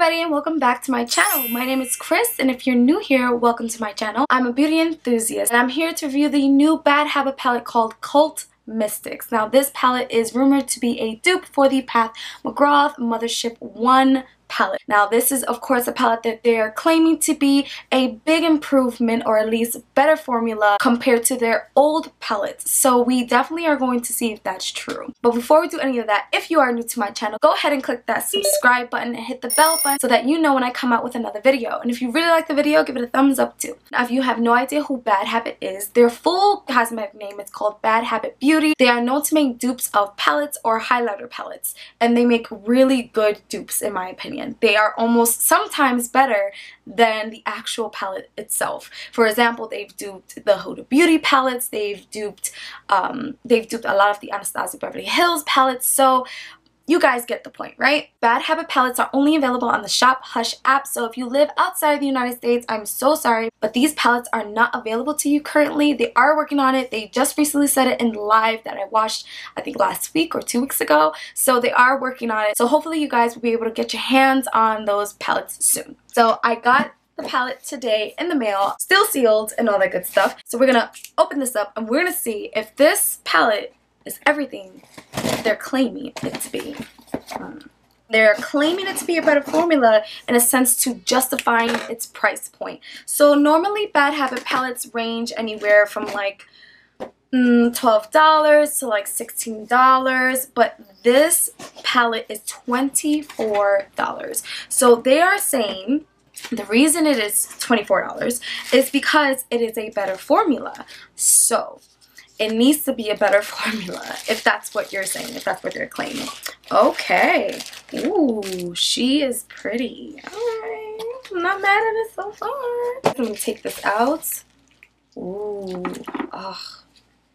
everybody and welcome back to my channel. My name is Chris, and if you're new here, welcome to my channel. I'm a beauty enthusiast and I'm here to review the new Bad Habit palette called Cult Mystics. Now this palette is rumored to be a dupe for the McGrath Mothership 1 palette. Now this is of course a palette that they are claiming to be a big improvement, or at least better formula compared to their old palettes. So we definitely are going to see if that's true. But before we do any of that, if you are new to my channel, go ahead and click that subscribe button and hit the bell button so that you know when I come out with another video. And if you really like the video, give it a thumbs up too. Now if you have no idea who Bad Habit is, their full cosmetic name is called Bad Habit Beauty. They are known to make dupes of palettes or highlighter palettes, and they make really good dupes in my opinion. They are almost sometimes better than the actual palette itself. For example, they've duped the Huda Beauty palettes, they've duped a lot of the Anastasia Beverly Hills palettes, so you guys get the point, right? Bad Habit palettes are only available on the Shop Hush app, so if you live outside of the United States, I'm so sorry, but these palettes are not available to you currently. They are working on it. They just recently said it in live that I watched, I think last week or 2 weeks ago, so they are working on it. So hopefully you guys will be able to get your hands on those palettes soon. So I got the palette today in the mail, still sealed and all that good stuff. So we're gonna open this up and we're gonna see if this palette is everything they're claiming it to be. They're claiming it to be a better formula in a sense to justifying its price point. So normally Bad Habit palettes range anywhere from like $12 to like $16, but this palette is $24. So they are saying the reason it is $24 is because it is a better formula. So it needs to be a better formula, if that's what you're saying, if that's what they're claiming. Okay. Ooh, she is pretty. Alright. I'm not mad at it so far. I'm gonna take this out. Ooh. Oh.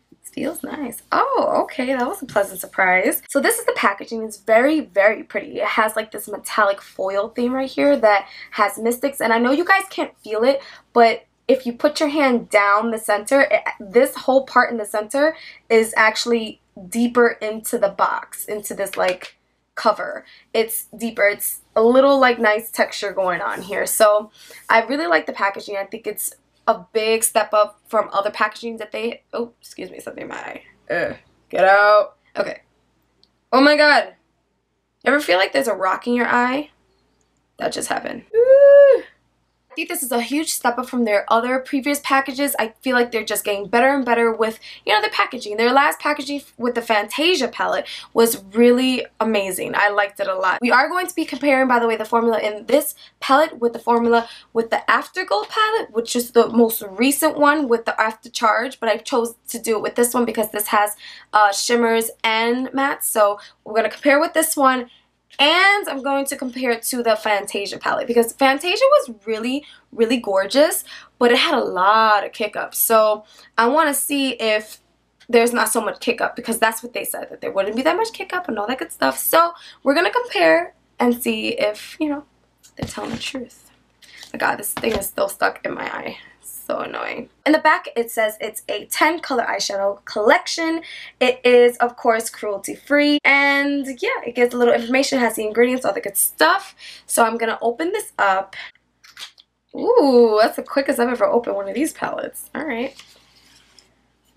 This feels nice. Oh, okay. That was a pleasant surprise. So this is the packaging. It's very, very pretty. It has like this metallic foil theme right here that has mystics. And I know you guys can't feel it, but if you put your hand down the center, this whole part in the center is actually deeper into the box, into this like cover. It's deeper. It's a little like nice texture going on here. So I really like the packaging. I think it's a big step up from other packaging that they... Oh, excuse me, something in my eye. Get out. Okay. Oh my god. Ever feel like there's a rock in your eye? That just happened. Ooh. I think this is a huge step up from their other previous packages. I feel like they're just getting better and better with, you know, the packaging. Their last packaging with the Fantasia palette was really amazing. I liked it a lot. We are going to be comparing, by the way, the formula in this palette with the formula with the Afterglow palette, which is the most recent one with the After Charge, but I chose to do it with this one because this has shimmers and mattes. So we're going to compare with this one. And I'm going to compare it to the Fantasia palette because Fantasia was really, really gorgeous, but it had a lot of kick up. So I want to see if there's not so much kick up, because that's what they said, that there wouldn't be that much kick up and all that good stuff. So we're going to compare and see if, you know, they're telling the truth. Oh god, this thing is still stuck in my eye. So annoying. In the back it says it's a 10 color eyeshadow collection. It is of course cruelty free, and yeah, it gives a little information, has the ingredients, all the good stuff. So I'm gonna open this up. Ooh, that's the quickest I've ever opened one of these palettes. Alright.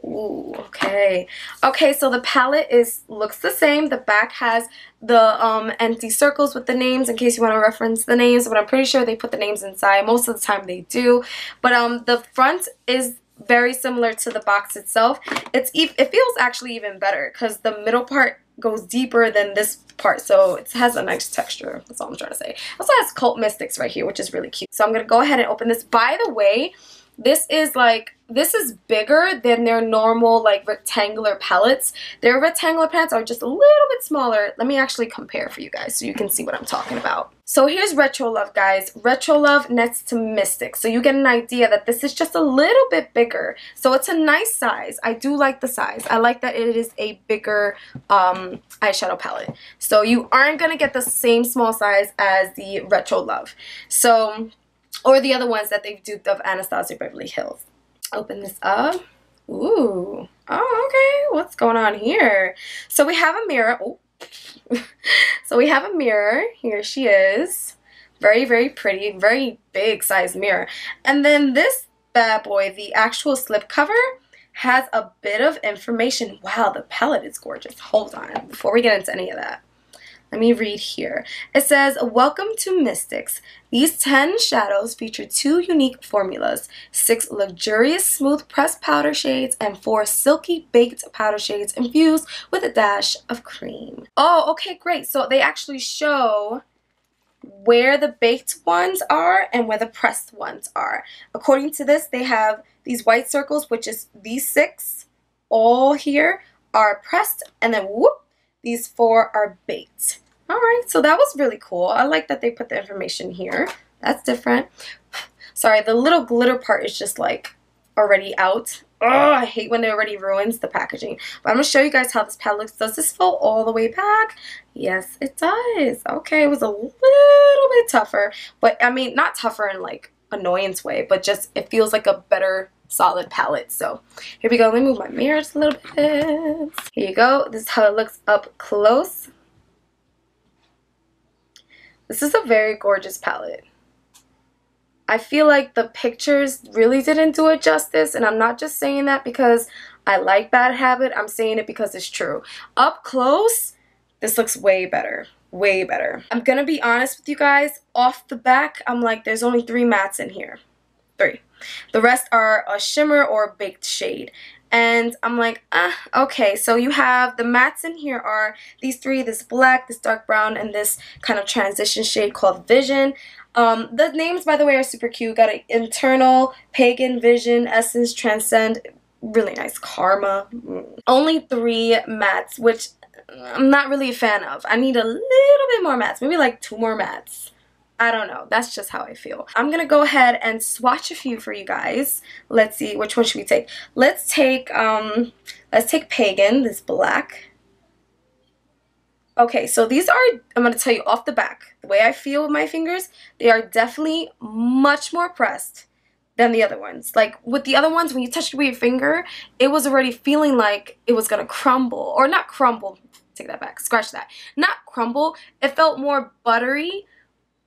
Ooh, okay. Okay, so the palette looks the same. The back has the empty circles with the names in case you want to reference the names, but I'm pretty sure they put the names inside. Most of the time they do. But the front is very similar to the box itself. It feels actually even better because the middle part goes deeper than this part, so it has a nice texture. That's all I'm trying to say. It also has Cult Mystics right here, which is really cute. So I'm gonna go ahead and open this. By the way, this is bigger than their normal like rectangular palettes. Their rectangular palettes are just a little bit smaller. Let me actually compare for you guys so you can see what I'm talking about. So here's Retro Love, guys. Retro Love next to Mystic. So you get an idea that this is just a little bit bigger. So it's a nice size. I do like the size. I like that it is a bigger eyeshadow palette. So you aren't going to get the same small size as the Retro Love. So, or the other ones that they've duped of Anastasia Beverly Hills. Open this up. Ooh. Oh, okay. What's going on here? So we have a mirror. Oh. So we have a mirror. Here she is. Very, very pretty, very big size mirror. And then this bad boy, the actual slip cover, has a bit of information. Wow, the palette is gorgeous. Hold on, before we get into any of that, let me read here. It says, welcome to Mystics. These 10 shadows feature 2 unique formulas, 6 luxurious smooth pressed powder shades, and 4 silky baked powder shades infused with a dash of cream. Oh, okay, great. So they actually show where the baked ones are and where the pressed ones are. According to this, they have these white circles, which is these 6 all here are pressed, and then whoop, these 4 are baked. Alright, so that was really cool. I like that they put the information here. That's different. Sorry, the little glitter part is just like already out. Oh, I hate when it already ruins the packaging. But I'm going to show you guys how this palette looks. Does this fall all the way back? Yes, it does. Okay, it was a little bit tougher. But, I mean, not tougher in, like, annoyance way. But just, it feels like a better solid palette. So, here we go. Let me move my mirror just a little bit. Here you go. This is how it looks up close. This is a very gorgeous palette. I feel like the pictures really didn't do it justice, and I'm not just saying that because I like Bad Habit. I'm saying it because it's true. Up close, this looks way better. Way better. I'm gonna be honest with you guys. Off the back, I'm like, there's only 3 mattes in here. 3. The rest are a shimmer or a baked shade. And I'm like, okay, so you have the mattes in here are these 3, this black, this dark brown, and this kind of transition shade called Vision. The names, by the way, are super cute. Got an Internal, Pagan, Vision, Essence, Transcend, really nice, Karma. Only 3 mattes, which I'm not really a fan of. I need a little bit more mattes, maybe like 2 more mattes. I don't know. That's just how I feel. I'm going to go ahead and swatch a few for you guys. Let's see. Which one should we take? Let's take Pagan, this black. Okay, so these are, I'm going to tell you off the back, the way I feel with my fingers, they are definitely much more pressed than the other ones. Like with the other ones, when you touched it with your finger, it was already feeling like it was going to crumble. Or not crumble. Take that back. Scratch that. Not crumble. It felt more buttery,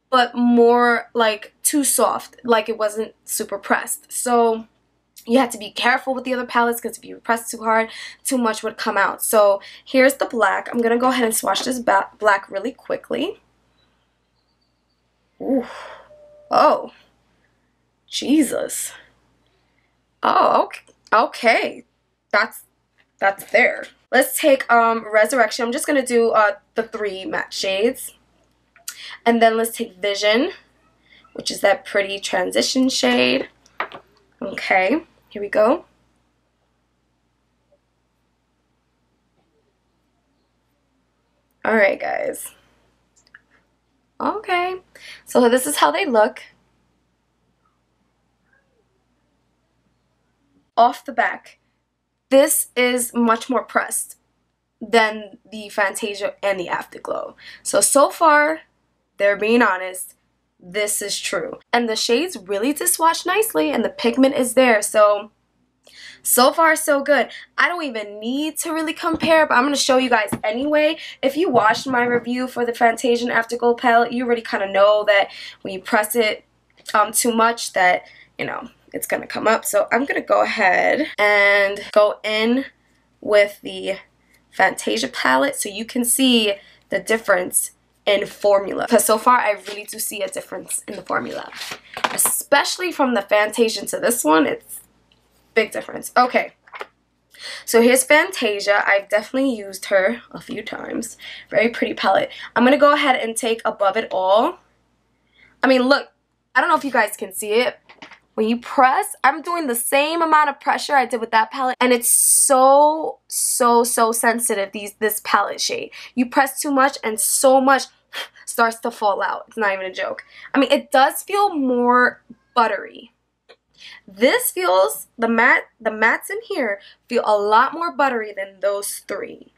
but more like too soft, like it wasn't super pressed. So you have to be careful with the other palettes because if you press too hard, too much would come out. So here's the black. I'm going to go ahead and swatch this black really quickly. Ooh. Oh. Jesus. Oh, okay. That's there. Let's take Resurrection. I'm just going to do the 3 matte shades. And then let's take Vision, which is that pretty transition shade. Okay, here we go. Alright, guys. Okay, so this is how they look. Off the back, this is much more pressed than the Fantasia and the Afterglow. So far, they're being honest, this is true. And the shades really did swatch nicely and the pigment is there. So far so good. I don't even need to really compare, but I'm going to show you guys anyway. If you watched my review for the Fantasia and Afterglow palette, you already kind of know that when you press it too much that, you know, it's going to come up. So I'm going to go ahead and go in with the Fantasia palette so you can see the difference in formula, because so far I really do see a difference in the formula, especially from the Fantasia to this one. It's big difference. Okay, so here's Fantasia. I've definitely used her a few times. Very pretty palette. I'm gonna go ahead and take Above It All. I mean, look, I don't know if you guys can see it. When you press, I'm doing the same amount of pressure I did with that palette, and it's so sensitive, this palette shade. You press too much and so much starts to fall out. It's not even a joke. I mean, it does feel more buttery. This feels, the mattes in here feel a lot more buttery than those 3.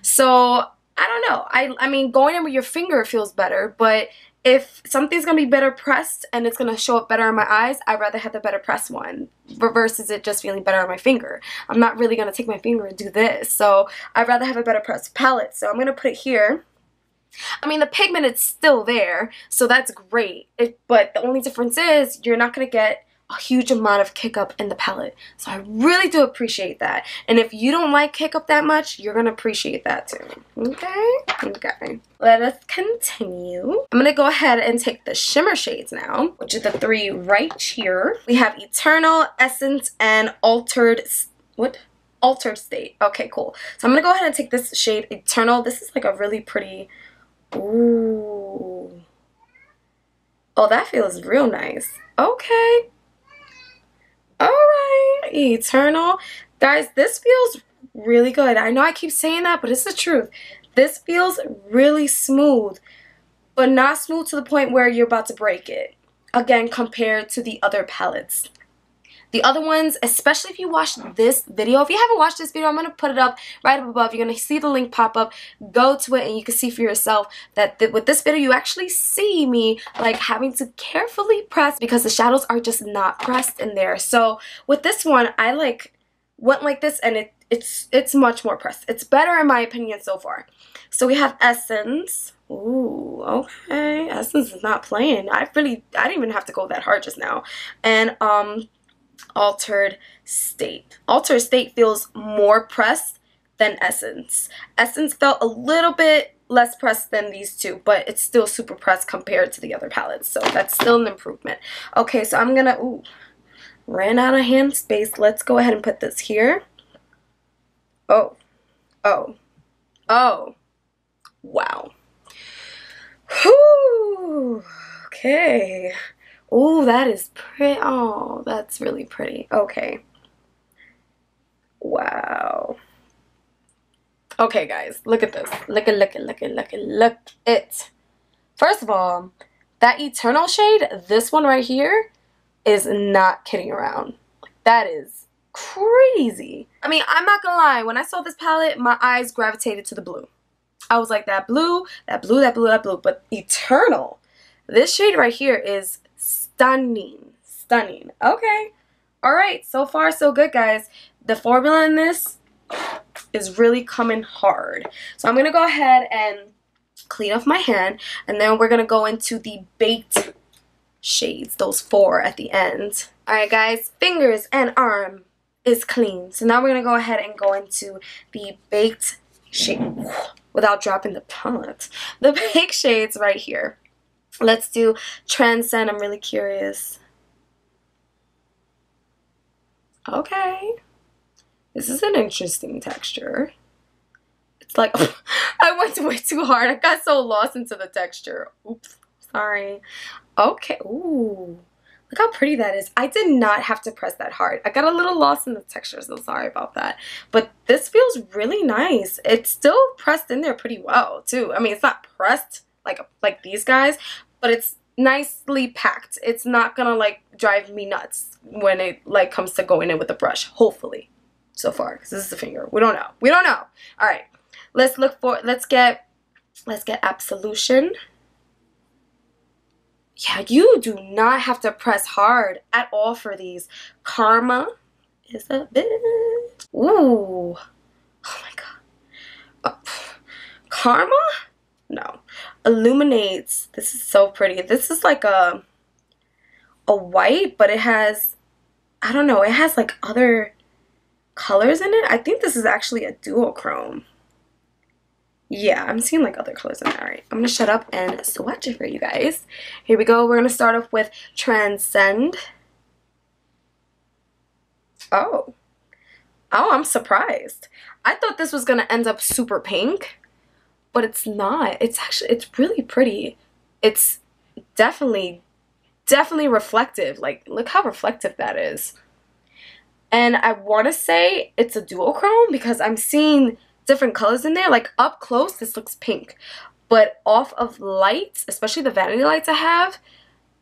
So, I don't know. I mean, going in with your finger feels better, but if something's going to be better pressed and it's going to show up better on my eyes, I'd rather have the better pressed one versus it just feeling better on my finger. I'm not really going to take my finger and do this, so I'd rather have a better pressed palette. So I'm going to put it here. I mean, the pigment is still there, so that's great. But the only difference is you're not going to get a huge amount of kick up in the palette. So I really do appreciate that. And if you don't like kick up that much, you're going to appreciate that too. Okay? Okay. Let us continue. I'm going to go ahead and take the shimmer shades now, which are the 3 right here. We have Eternal, Essence, and Altered... What? Altered State. Okay, cool. So I'm going to go ahead and take this shade Eternal. This is like a really pretty... Ooh. Oh, that feels real nice. Okay. Alright. Eternal. Guys, this feels really good. I know I keep saying that, but it's the truth. This feels really smooth, but not smooth to the point where you're about to break it. Again, compared to the other palettes. The other ones, especially if you watched this video, if you haven't watched this video, I'm going to put it up right up above. You're going to see the link pop up. Go to it and you can see for yourself that with this video, you actually see me like having to carefully press because the shadows are just not pressed in there. So with this one, I like went like this and it's much more pressed. It's better in my opinion so far. So we have Essence. Ooh, okay. Essence is not playing. I didn't even have to go that hard just now. And Altered State. Altered State feels more pressed than Essence. Essence felt a little bit less pressed than these two, but it's still super pressed compared to the other palettes, so that's still an improvement. Okay, so I'm gonna, ooh, ran out of hand space. Let's go ahead and put this here. Oh, oh, oh, wow. Whew, okay. Oh, that is pretty. Oh, that's really pretty. Okay. Wow. Okay, guys, look at this. Look it. First of all, that Eternal shade, this one right here, is not kidding around. That is crazy. I mean, I'm not gonna lie. When I saw this palette, my eyes gravitated to the blue. I was like, that blue, that blue, that blue, that blue. But Eternal, this shade right here is stunning. Stunning. Okay. Alright. So far, so good, guys. The formula in this is really coming hard. So I'm going to go ahead and clean off my hand. And then we're going to go into the baked shades. Those 4 at the end. Alright, guys. Fingers and arm is clean. So now we're going to go ahead and go into the baked shade. Without dropping the palette. The baked shades right here. Let's do Transcend. I'm really curious. Okay. This is an interesting texture. It's like, I went way too hard. I got so lost into the texture. Oops. Sorry. Okay. Ooh. Look how pretty that is. I did not have to press that hard. I got a little lost in the texture, so sorry about that. But this feels really nice. It's still pressed in there pretty well, too. I mean, it's not pressed like these guys, but it's nicely packed. It's not gonna like drive me nuts when it like comes to going in with the brush, hopefully, so far, because this is the finger. We don't know. We don't know. All right, let's get Absolution. Yeah, you do not have to press hard at all for these. Karma is a bit. Ooh, oh my god. Karma? No. Illuminates. This is so pretty. This is like a white, but it has, I don't know, it has like other colors in it. I think this is actually a duochrome. Yeah, I'm seeing like other colors in there. Alright, I'm gonna shut up and swatch it for you guys. Here we go. We're gonna start off with Transcend. Oh, I'm surprised. I thought this was gonna end up super pink. But it's not. It's really pretty. It's definitely reflective. Like, look how reflective that is. And I want to say it's a duochrome because I'm seeing different colors in there. Like, up close, this looks pink. But off of lights, especially the vanity lights I have,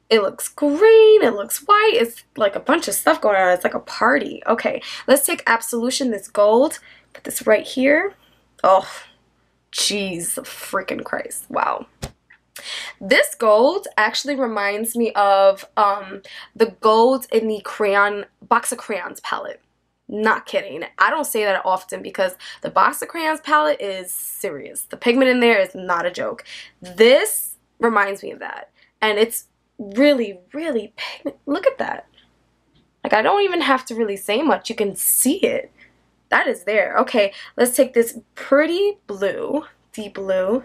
it looks green, it looks white. It's like a bunch of stuff going on. It's like a party. Okay, let's take Absolution, this gold. Put this right here. Oh, jeez, freaking Christ. Wow. This gold actually reminds me of the gold in the box of crayons palette. Not kidding. I don't say that often because the Box of Crayons palette is serious. The pigment in there is not a joke. This reminds me of that. And it's really, really pigment. Look at that. Like, I don't even have to really say much. You can see it. That is there. Okay, let's take this pretty blue, deep blue,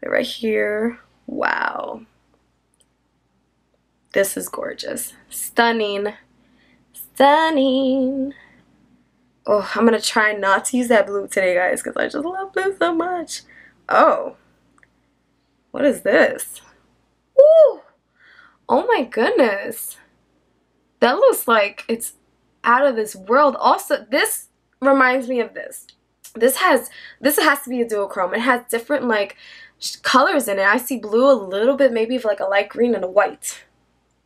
right here. Wow. This is gorgeous. Stunning. Stunning. Oh, I'm going to try not to use that blue today, guys, because I just love blue so much. Oh. What is this? Woo! Oh my goodness. That looks like it's out of this world. Also, this reminds me of this. This has to be a duochrome. It has different like colors in it. I see blue a little bit, maybe of like a light green and a white.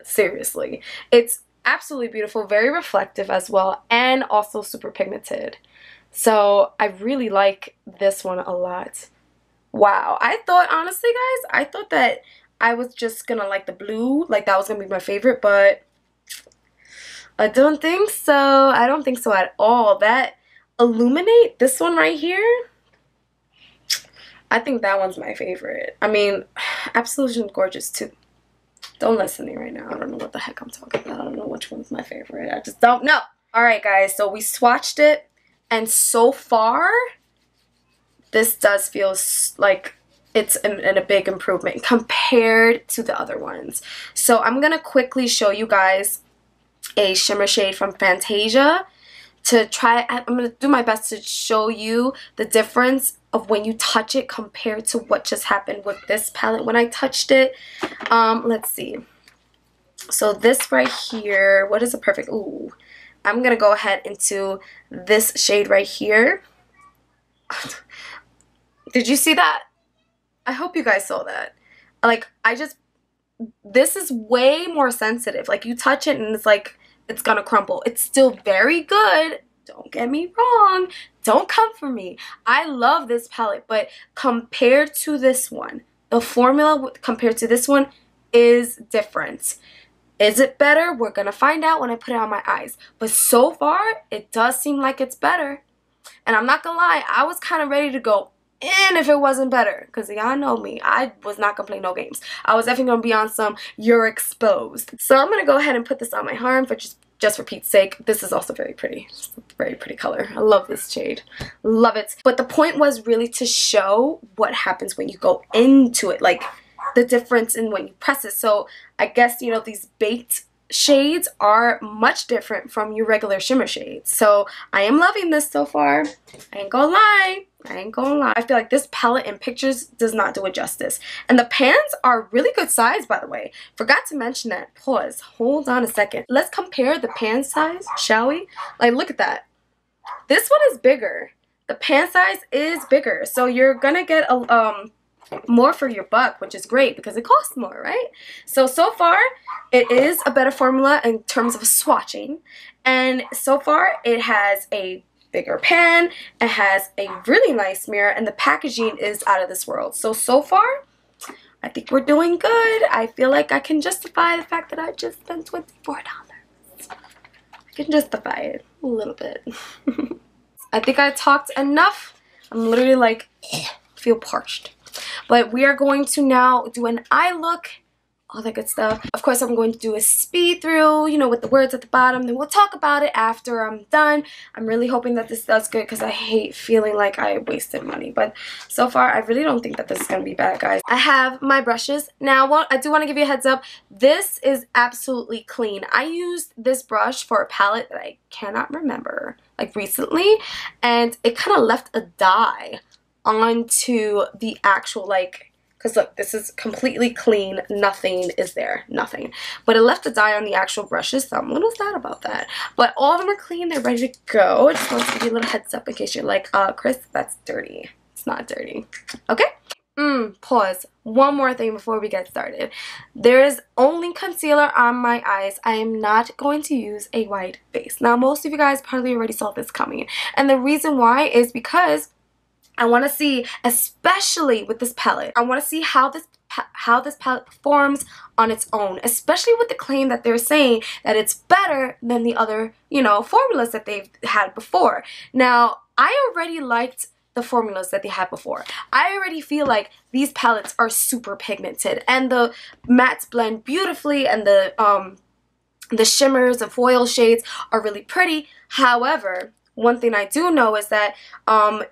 Seriously. It's absolutely beautiful, very reflective as well, and also super pigmented. So I really like this one a lot. Wow. I thought, honestly, guys, I thought that I was just gonna like the blue, like that was gonna be my favorite, but I don't think so. I don't think so at all. That Illuminate, this one right here, I think that one's my favorite. I mean, Absolution Gorgeous too. Don't listen to me right now. I don't know what the heck I'm talking about. I don't know which one's my favorite. I just don't know. Alright guys, so we swatched it, and so far, this does feel like it's in a big improvement compared to the other ones. So I'm going to quickly show you guys a shimmer shade from Fantasia to try. I'm going to do my best to show you the difference of when you touch it compared to what just happened with this palette when I touched it. Let's see. So this right here, what is a perfect? Ooh, I'm going to go ahead into this shade right here. Did you see that? I hope you guys saw that. Like, this is way more sensitive. Like, you touch it and it's like, it's gonna crumble. It's still very good. Don't get me wrong. Don't come for me. I love this palette, but compared to this one, the formula compared to this one is different. Is it better? We're gonna find out when I put it on my eyes. But so far, it does seem like it's better. And I'm not gonna lie, I was kind of ready to go in if it wasn't better, because y'all know me, I was not gonna play no games. I was definitely gonna be on some you're exposed. So I'm gonna go ahead and put this on my arm for just for Pete's sake. This is also very pretty. It's a very pretty color. I love this shade. Love it. But the point was really to show what happens when you go into it, like the difference in when you press it. So I guess, you know, these baked shades are much different from your regular shimmer shades. So I am loving this so far. I ain't gonna lie. I ain't gonna lie. I feel like this palette in pictures does not do it justice. And the pans are really good size, by the way. Forgot to mention that. Pause. Hold on a second. Let's compare the pan size, shall we? Like, look at that. This one is bigger. The pan size is bigger. So you're gonna get a more for your buck, which is great because it costs more, right? So far, it is a better formula in terms of swatching. And so far, it has a bigger pan, it has a really nice mirror, and the packaging is out of this world. So far, I think we're doing good. I feel like I can justify the fact that I just spent $24. I can justify it a little bit. I think I talked enough. I'm literally like, feel parched. But we are going to now do an eye look, all that good stuff. Of course, I'm going to do a speed through, you know, with the words at the bottom. Then we'll talk about it after I'm done. I'm really hoping that this does good because I hate feeling like I wasted money. But so far, I really don't think that this is going to be bad, guys. I have my brushes. Now, I do want to give you a heads up. This is absolutely clean. I used this brush for a palette that I cannot remember, like recently. And it kind of left a dye onto the actual, like, because look, this is completely clean, nothing is there, nothing, but it left a dye on the actual brushes, so I'm a little sad about that. But all of them are clean, they're ready to go. I just want to give you a little heads up in case you're like, Chris, that's dirty. It's not dirty. Okay. Pause. One more thing before we get started. There is only concealer on my eyes. I am not going to use a white base. Now, most of you guys probably already saw this coming, and the reason why is because I want to see, especially with this palette, I want to see how this palette performs on its own, especially with the claim that they're saying that it's better than the other, you know, formulas that they've had before. Now, I already liked the formulas that they had before. I already feel like these palettes are super pigmented and the mattes blend beautifully and the shimmers and foil shades are really pretty. However, one thing I do know is that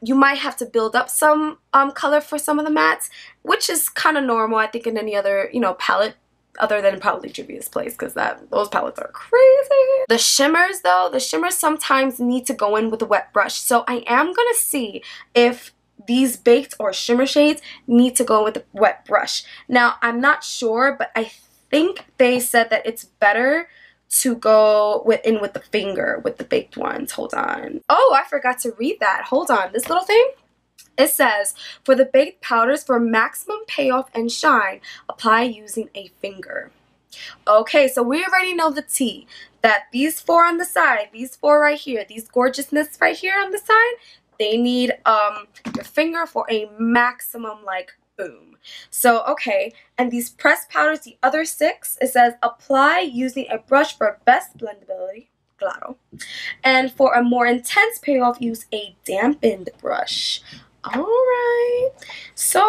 you might have to build up some color for some of the mattes, which is kind of normal, I think, in any other, you know, palette other than probably Juvia's Place, because those palettes are crazy. The shimmers, though, the shimmers sometimes need to go in with a wet brush. So I am going to see if these baked or shimmer shades need to go with a wet brush. Now, I'm not sure, but I think they said that it's better to go in with the finger with the baked ones. Hold on. Oh, I forgot to read that. Hold on. This little thing? It says, for the baked powders for maximum payoff and shine, apply using a finger. Okay, so we already know the tea. That these four on the side, these four right here, these gorgeousness right here on the side, they need your finger for a maximum, like, boom. So, okay, and these pressed powders, the other 6, it says apply using a brush for best blendability, claro. And for a more intense payoff, use a dampened brush. Alright, so,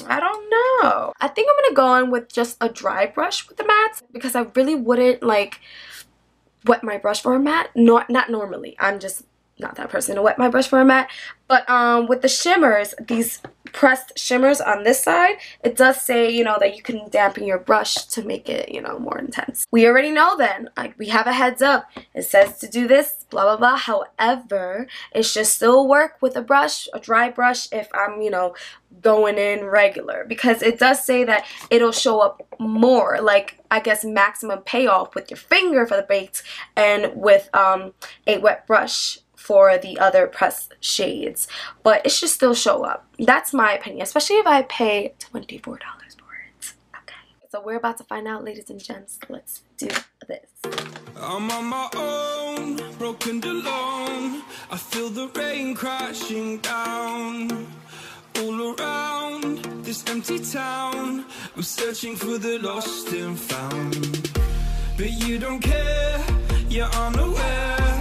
I don't know. I think I'm going to go in with just a dry brush with the mattes because I really wouldn't, like, wet my brush for a matte. Not normally. I'm just not that person to wet my brush for a matte. But with the shimmers, these pressed shimmers on this side, it does say, you know, that you can dampen your brush to make it, you know, more intense. We already know then, like, we have a heads up. It says to do this, blah, blah, blah. However, it should still work with a brush, a dry brush, if I'm, you know, going in regular. Because it does say that it'll show up more, like, I guess, maximum payoff with your finger for the baked and with a wet brush for the other pressed shades, but it should still show up. That's my opinion, especially if I pay $24 for it. Okay, so we're about to find out, ladies and gents. Let's do this. I'm on my own, broken alone. I feel the rain crashing down all around this empty town. I'm searching for the lost and found, but you don't care, you're unaware.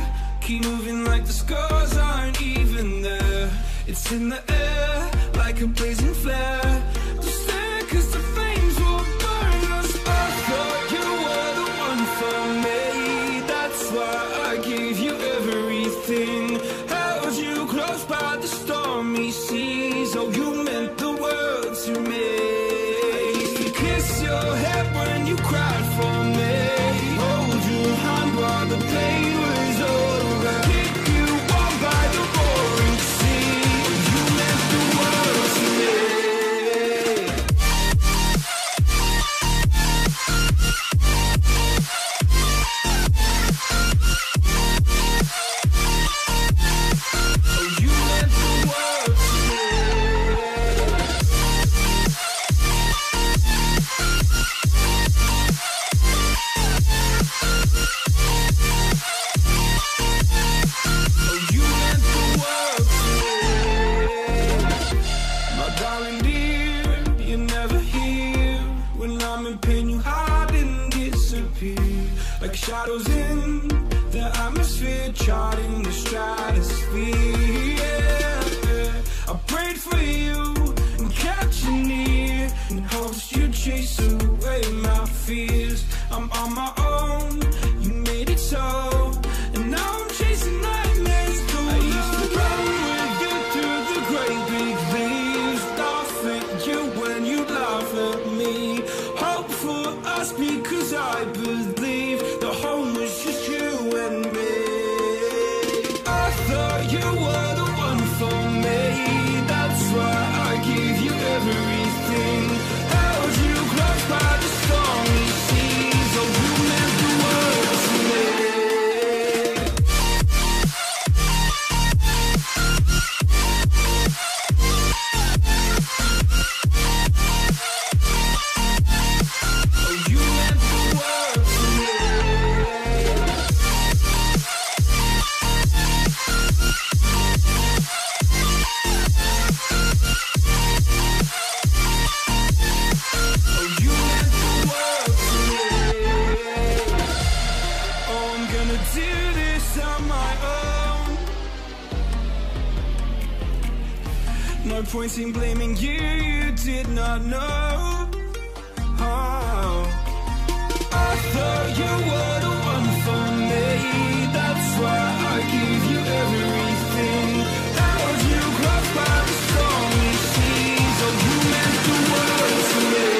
Keep moving like the scars aren't even there. It's in the air like a blazing flare. Don't stare 'cause the flames will burn us. I thought you were the one for me. That's why I gave you everything. Held you close by the stormy seas. Oh, you meant the world to me. I used to kiss your head when you cried for me. Hold your hand while the pain was over. Like shadows in the atmosphere, charting the stratosphere. Yeah. I prayed for you and kept you near in hopes you'd chase away my fears. I'm on my own, you made it so, and now I'm chasing nightmares. I used to run with you through the great big leaves, laugh at you when you laugh at me. Hope for us because I believe the home was just you and me. I thought you were the one for me. That's why point in blaming you, you did not know. Oh, I thought you were the one for me. That's why I give you everything. Held you close by the stormy seas. Oh, you meant the world to me.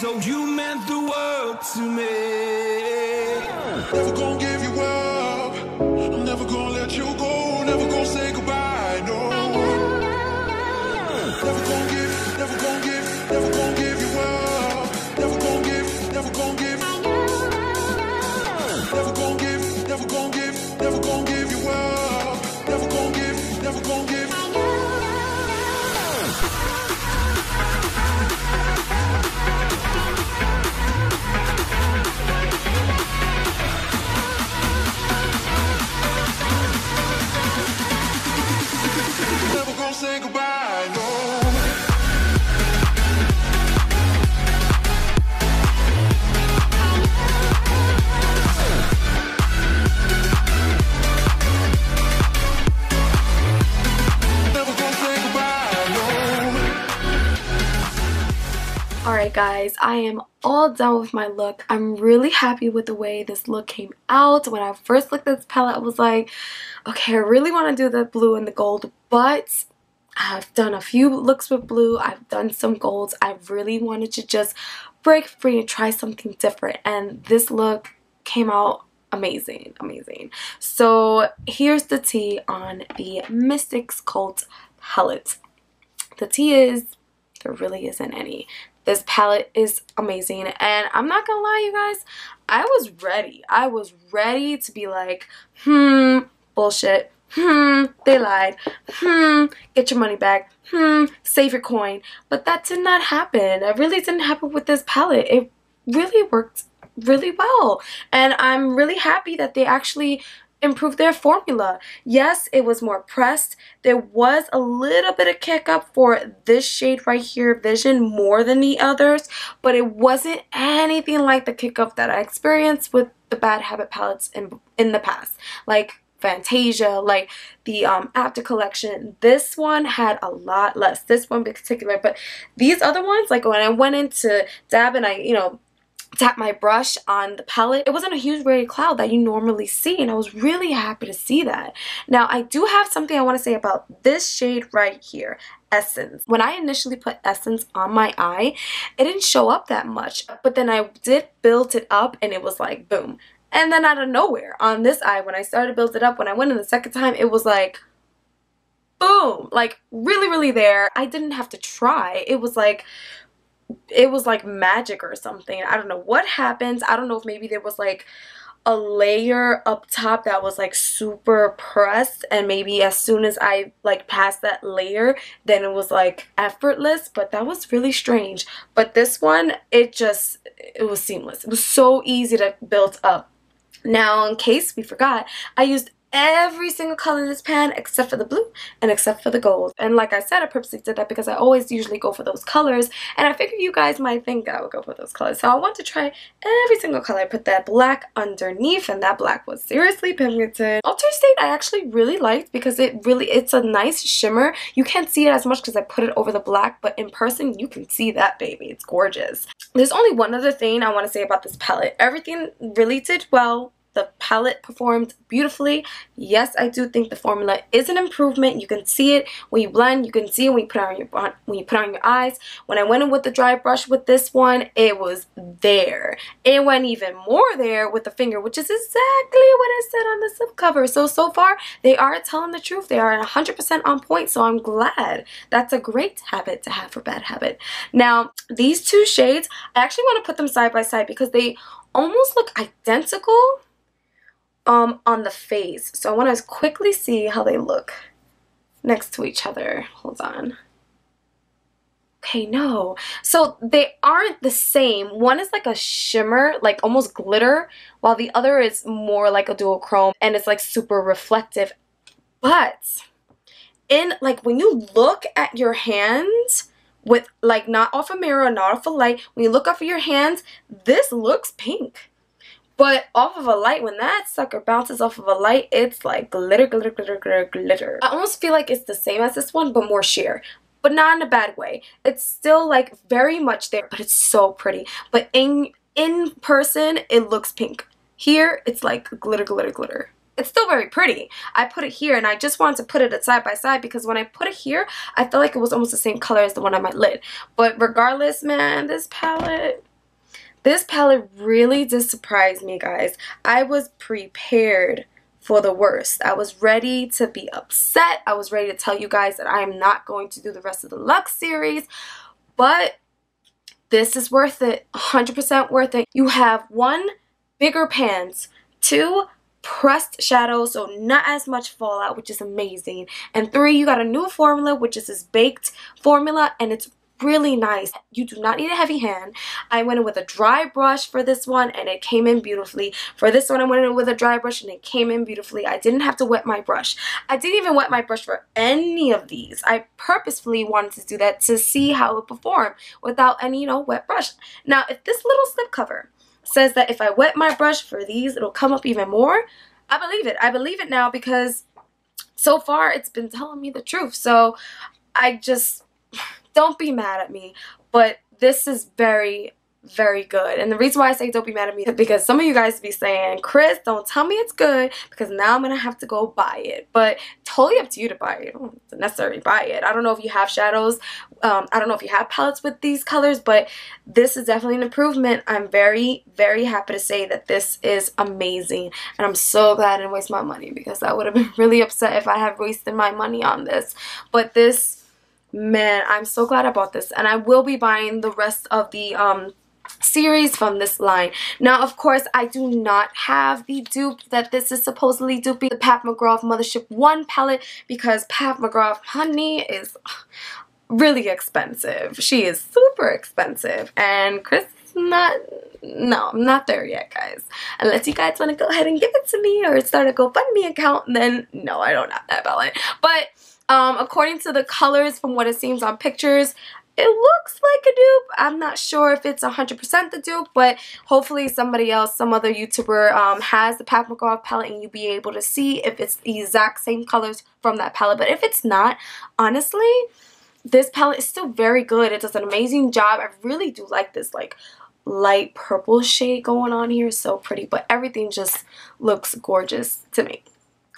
Oh, you meant the world to me. Never gonna give you up. I'm never gonna let you go. Never gonna say goodbye. No. Never gonna give, never gonna give, never gonna give you up. Never gonna give, never gonna give. Never gonna give, never gonna give, never gonna give you up. Never gonna give, never gonna give. Never gonna say goodbye, no. Never gonna say goodbye, no. Alright guys, I am all done with my look. I'm really happy with the way this look came out. When I first looked at this palette, I was like, okay, I really want to do the blue and the gold, but I've done a few looks with blue. I've done some golds. I really wanted to just break free and try something different, and this look came out amazing, amazing. So here's the tea on the Mystics Cult palette. The tea is, there really isn't any. This palette is amazing, and I'm not gonna lie, you guys, I was ready. I was ready to be like, bullshit, they lied, get your money back, save your coin. But that did not happen. It really didn't happen with this palette. It really worked really well, and I'm really happy that they actually improved their formula. Yes, it was more pressed. There was a little bit of kick up for this shade right here, Vision, more than the others, but it wasn't anything like the kick up that I experienced with the Bad Habit palettes in the past, like Fantasia, like the After collection. This one had a lot less, this one in particular, but these other ones, like when I went into dab and I, tap my brush on the palette, it wasn't a huge gray cloud that you normally see, and I was really happy to see that. Now, I do have something I want to say about this shade right here, Essence. When I initially put Essence on my eye, it didn't show up that much, but then I did build it up and it was like boom. And then out of nowhere on this eye, when I started to build it up, when I went in the second time, it was like boom, like really there. I didn't have to try. It was like magic or something. I don't know what happens. I don't know if maybe there was like a layer up top that was like super pressed, and maybe as soon as I like passed that layer, then it was like effortless, but that was really strange. But this one, it was seamless. It was so easy to build up. Now, in case we forgot, I used every single color in this pan except for the blue and except for the gold. And like I said, I purposely did that because I always usually go for those colors, and I figured you guys might think I would go for those colors. So I want to try every single color. I put that black underneath, and that black was seriously pigmented. Alter State I actually really liked because it's a nice shimmer. You can't see it as much because I put it over the black, but in person you can see that baby. It's gorgeous. There's only one other thing I want to say about this palette. Everything really did well. the palette performed beautifully. Yes, I do think the formula is an improvement. You can see it when you blend. You can see it when you put it on your eyes. When I went in with the dry brush with this one, it was there. It went even more there with the finger, which is exactly what I said on the slip cover. So far, they are telling the truth. They are 100% on point, so I'm glad. That's a great habit to have for bad habit. Now, these two shades, I actually want to put them side by side because they almost look identical on the face. So I want to quickly see how they look next to each other. Hold on. Okay, no. So they aren't the same. One is like a shimmer, like almost glitter, while the other is more like a duochrome and it's like super reflective. But in like when you look at your hands with like not off a mirror, not off a light, when you look off of your hands, this looks pink. But off of a light, when that sucker bounces off of a light, it's like glitter, glitter, glitter, glitter, glitter. I almost feel like it's the same as this one, but more sheer. But not in a bad way. It's still like very much there, but it's so pretty. But in person, it looks pink. Here, it's like glitter, glitter, glitter. It's still very pretty. I put it here, and I just wanted to put it side by side because when I put it here, I felt like it was almost the same color as the one on my lid. But regardless, man, this palette really did surprise me, guys. I was prepared for the worst. I was ready to be upset. I was ready to tell you guys that I am not going to do the rest of the Luxe series, but this is worth it. 100% worth it. You have 1, bigger pans, 2, pressed shadows, so not as much fallout, which is amazing, and 3, you got a new formula, which is this baked formula, and it's really nice. You do not need a heavy hand. I went in with a dry brush for this one and it came in beautifully. For this one, I went in with a dry brush and it came in beautifully. I didn't have to wet my brush. I didn't even wet my brush for any of these. I purposefully wanted to do that to see how it performed without any, wet brush. Now, if this little slip cover says that if I wet my brush for these, it'll come up even more, I believe it. I believe it now because so far it's been telling me the truth. So I just... don't be mad at me, but this is very, very good. And the reason why I say don't be mad at me is because some of you guys be saying, Chris, don't tell me it's good because now I'm going to have to go buy it. But totally up to you to buy it. You don't necessarily buy it. I don't know if you have shadows. I don't know if you have palettes with these colors, but this is definitely an improvement. I'm very, very happy to say that this is amazing. And I'm so glad I didn't waste my money because I would have been really upset if I had wasted my money on this. But this... man, I'm so glad I bought this, and I will be buying the rest of the series from this line. Now, of course, I do not have the dupe that this is supposedly duping, the Pat McGrath Mothership 1 palette, because Pat McGrath, honey, is really expensive. She is super expensive, and Chris is not... no, I'm not there yet, guys. Unless you guys want to go ahead and give it to me or start a GoFundMe account, then no, I don't have that palette. But according to the colors from what it seems on pictures, it looks like a dupe. I'm not sure if it's 100% the dupe, but hopefully somebody else, some other YouTuber has the Pat McGrath palette and you'll be able to see if it's the exact same colors from that palette. But if it's not, honestly, this palette is still very good. It does an amazing job. I really do like this like light purple shade going on here. So pretty, but everything just looks gorgeous to me.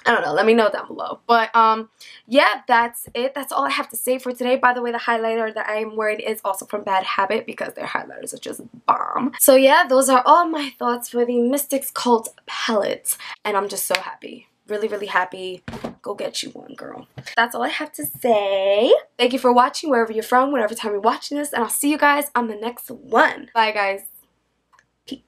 I don't know. Let me know down below. But, yeah, that's it. That's all I have to say for today. By the way, the highlighter that I am wearing is also from Bad Habit because their highlighters are just bomb. So, yeah, those are all my thoughts for the Mystics Cult palette. And I'm just so happy. Really, really happy. Go get you one, girl. That's all I have to say. Thank you for watching wherever you're from, whatever time you're watching this. And I'll see you guys on the next one. Bye, guys. Peace.